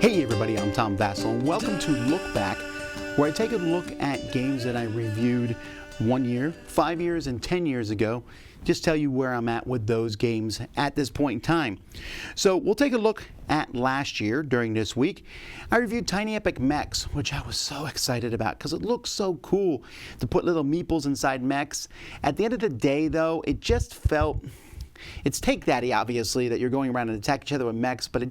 Hey everybody, I'm Tom Vasel, and welcome to Lookback, where I take a look at games that I reviewed 1 year, 5 years, and 10 years ago. Just tell you where I'm at with those games at this point in time. So we'll take a look at last year during this week. I reviewed Tiny Epic Mechs, which I was so excited about because it looks so cool to put little meeples inside mechs. At the end of the day, though, it just felt... It's Take Daddy, obviously, that you're going around and attack each other with mechs, but it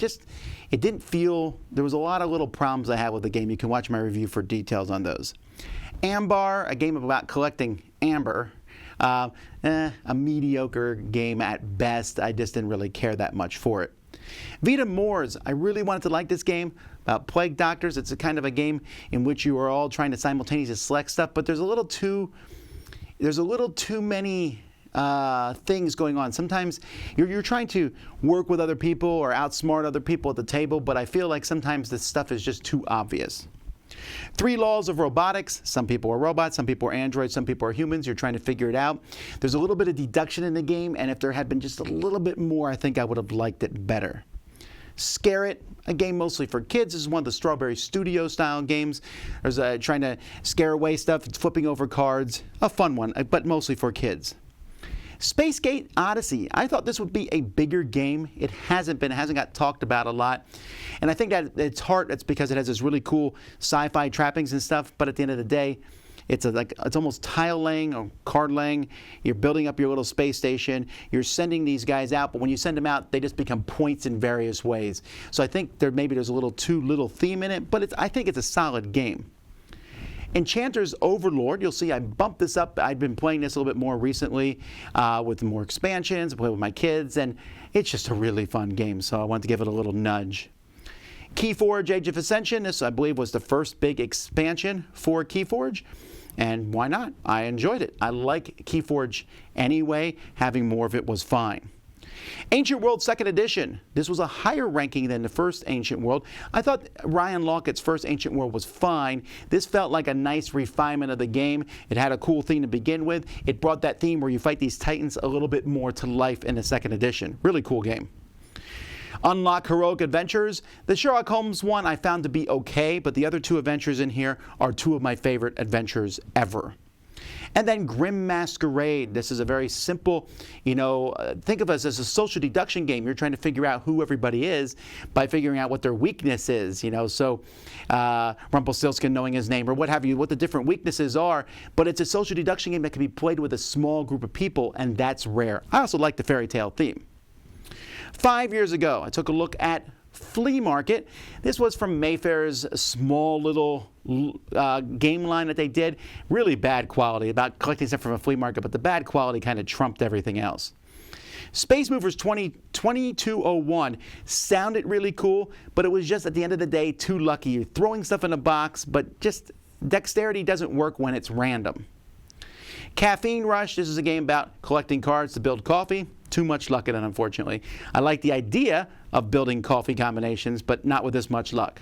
didn't feel, there was a lot of little problems I had with the game. You can watch my review for details on those. Ambar, a game about collecting amber. A mediocre game at best. I just didn't really care that much for it. Vita Moors, I really wanted to like this game about plague doctors. It's a kind of a game in which you are all trying to simultaneously select stuff, but there's a little too many things going on. Sometimes you're trying to work with other people or outsmart other people at the table, but I feel like sometimes this stuff is just too obvious. 3 Laws of Robotics. Some people are robots, some people are androids, some people are humans. You're trying to figure it out. There's a little bit of deduction in the game, and if there had been just a little bit more, I think I would have liked it better. Scare It, a game mostly for kids. This is one of the Strawberry Studio style games. There's trying to scare away stuff, it's flipping over cards. A fun one, but mostly for kids. Space Gate Odyssey. I thought this would be a bigger game. It hasn't been. It hasn't got talked about a lot. And I think that it's because it has this really cool sci-fi trappings and stuff, but at the end of the day, it's almost tile laying or card laying. You're building up your little space station. You're sending these guys out, but when you send them out, they just become points in various ways. So I think there's a little too little theme in it, but I think it's a solid game. Enchanter's Overlord, you'll see I bumped this up. I've been playing this a little bit more recently with more expansions. I play with my kids, and it's just a really fun game, so I wanted to give it a little nudge. Keyforge Age of Ascension, this I believe was the first big expansion for Keyforge, and why not? I enjoyed it. I like Keyforge anyway. Having more of it was fine. Ancient World 2nd Edition. This was a higher ranking than the first Ancient World. I thought Ryan Laukatt's first Ancient World was fine. This felt like a nice refinement of the game. It had a cool theme to begin with. It brought that theme where you fight these titans a little bit more to life in the 2nd edition. Really cool game. Unlock Heroic Adventures. The Sherlock Holmes one I found to be okay, but the other 2 adventures in here are 2 of my favorite adventures ever. And then Grim Masquerade. This is a very simple, think of us as a social deduction game. You're trying to figure out who everybody is by figuring out what their weakness is, so Rumpelstiltskin knowing his name or what have you, what the different weaknesses are. But it's a social deduction game that can be played with a small group of people, and that's rare. I also like the fairy tale theme. 5 years ago, I took a look at Flea Market. This was from Mayfair's small little game line that they did. Really bad quality, about collecting stuff from a flea market, but the bad quality kind of trumped everything else. Space Movers 2201 sounded really cool, but it was just at the end of the day too lucky. You're throwing stuff in a box, but just dexterity doesn't work when it's random. Caffeine Rush, this is a game about collecting cards to build coffee. Too much luck in it, unfortunately. I like the idea of building coffee combinations, but not with this much luck.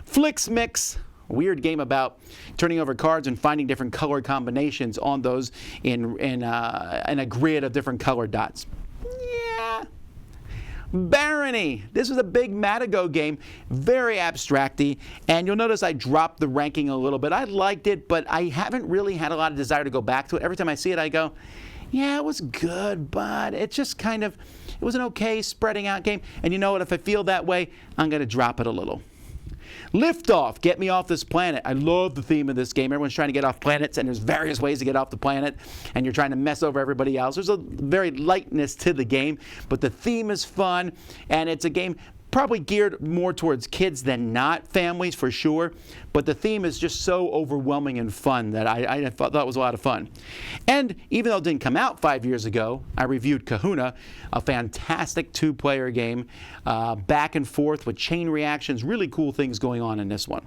Flicks Mix, a weird game about turning over cards and finding different color combinations on those in a grid of different color dots. Yeah. Barony. This was a big Matago game, very abstracty, and you'll notice I dropped the ranking a little bit. I liked it, but I haven't really had a lot of desire to go back to it. Every time I see it, I go, yeah, it was good, but it just it was an okay spreading out game. And you know what, if I feel that way, I'm going to drop it a little. Liftoff, Get Me Off This Planet. I love the theme of this game. Everyone's trying to get off planets, and there's various ways to get off the planet, and you're trying to mess over everybody else. There's a very lightness to the game, but the theme is fun, and it's a game probably geared more towards kids than not, families for sure, but the theme is just so overwhelming and fun that I thought it was a lot of fun. And even though it didn't come out 5 years ago, I reviewed Kahuna, a fantastic 2-player game, back and forth with chain reactions, really cool things going on in this one.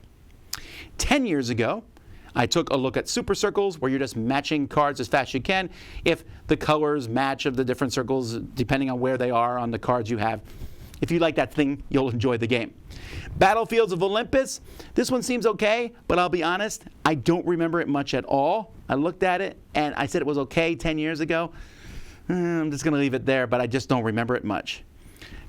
10 years ago, I took a look at Super Circles, where you're just matching cards as fast as you can if the colors match of the different circles, depending on where they are on the cards you have. If you like that thing, you'll enjoy the game. Battlefields of Olympus. This one seems okay, but I'll be honest, I don't remember it much at all. I looked at it, and I said it was okay 10 years ago. I'm just going to leave it there, but I just don't remember it much.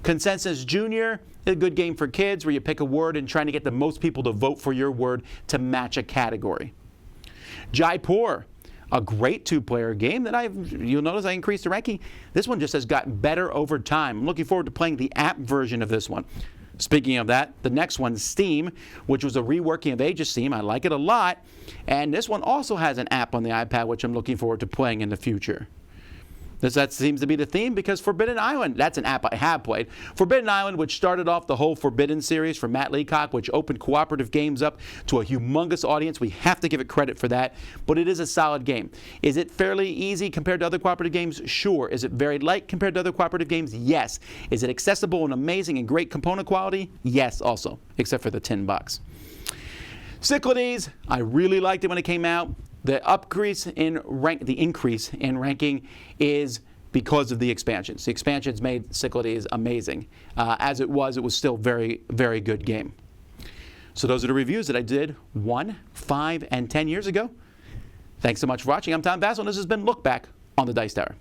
Consensus Junior, a good game for kids where you pick a word and trying to get the most people to vote for your word to match a category. JAIPUR, a great two-player game that you'll notice I increased the ranking. This one just has gotten better over time. I'm looking forward to playing the app version of this one. Speaking of that, the next one, Steam, which was a reworking of Age of Steam. I like it a lot. And this one also has an app on the iPad, which I'm looking forward to playing in the future. That seems to be the theme because Forbidden Island, that's an app I have played. Forbidden Island, which started off the whole Forbidden series from Matt Leacock, which opened cooperative games up to a humongous audience. We have to give it credit for that, but it is a solid game. Is it fairly easy compared to other cooperative games? Sure. Is it very light compared to other cooperative games? Yes. Is it accessible and amazing and great component quality? Yes, also, except for the $10. Cyclades, I really liked it when it came out. The increase in ranking is because of the expansions. The expansions made Cyclades amazing. As it was still very, very good game. So those are the reviews that I did 1, 5, and 10 years ago. Thanks so much for watching. I'm Tom Vasel, and this has been Look Back on the Dice Tower.